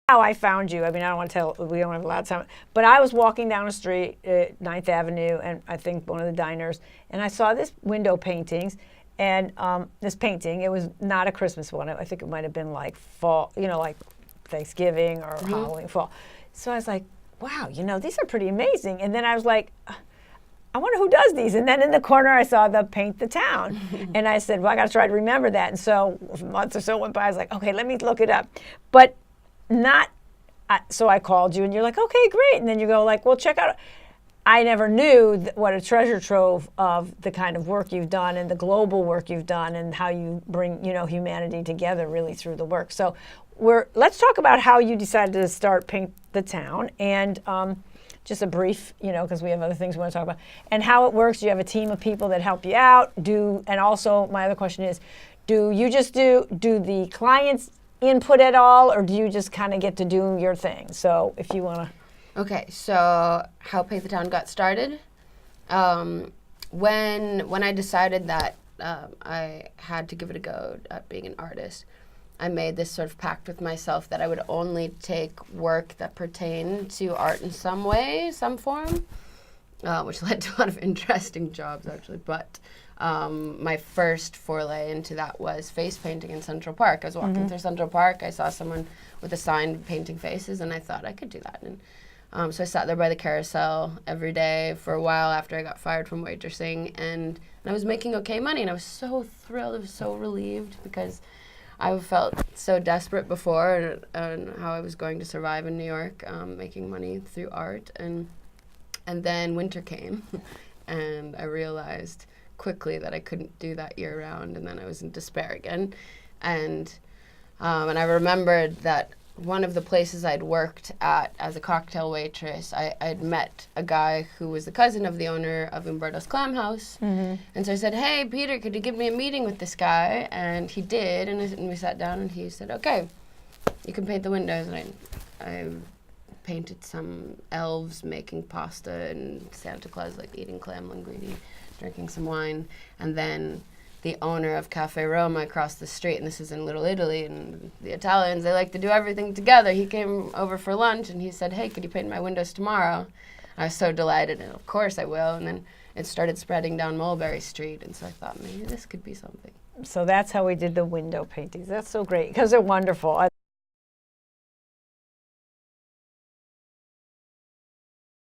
how I found you. I mean, I don't want to tell, we don't have a lot of time, but I was walking down the street at 9th Avenue, and I think one of the diners, and I saw this window paintings, and this painting, it was not a Christmas one. I think it might have been like fall, you know, like Thanksgiving or Halloween, fall. So I was like, wow, you know, these are pretty amazing. And then I was like, I wonder who does these. And then in the corner, I saw the Paint the Town. And I said, well, I got to try to remember that. And so months or so went by. I was like, okay, let me look it up. But not, so I called you and you're like, okay, great. And then you go like, well, check out. I never knew what a treasure trove of the kind of work you've done and the global work you've done and how you bring, you know, humanity together really through the work. So let's talk about how you decided to start Paint the Town, and just a brief, you know, because we have other things we want to talk about, and how it works. Do you have a team of people that help you out? And also my other question is, do you just do the clients input at all, or do you just kind of get to do your thing? So if you want to. Okay, so how Paint the Town got started. When I decided that I had to give it a go at being an artist, I made this sort of pact with myself that I would only take work that pertained to art in some way, some form, which led to a lot of interesting jobs, actually. But my first foray into that was face painting in Central Park. I was walking through Central Park. I saw someone with a sign painting faces, and I thought I could do that. And so I sat there by the carousel every day for a while after I got fired from waitressing, and I was making okay money, and I was so thrilled. I was so relieved because I felt so desperate before and how I was going to survive in New York, making money through art. And then winter came, and I realized quickly that I couldn't do that year round, and then I was in despair again. And I remembered that one of the places I'd worked at as a cocktail waitress, I'd met a guy who was the cousin of the owner of Umberto's Clam House. And so I said, hey, Peter, could you give me a meeting with this guy? And he did, and we sat down, and he said, okay, you can paint the windows. And I painted some elves making pasta and Santa Claus like eating clam linguine, drinking some wine. And then the owner of Cafe Roma across the street, and this is in Little Italy, and the Italians, they like to do everything together. He came over for lunch, and he said, hey, could you paint my windows tomorrow? I was so delighted, and of course I will. And then it started spreading down Mulberry Street, and so I thought, maybe this could be something. So that's how we did the window paintings. That's so great, because they're wonderful.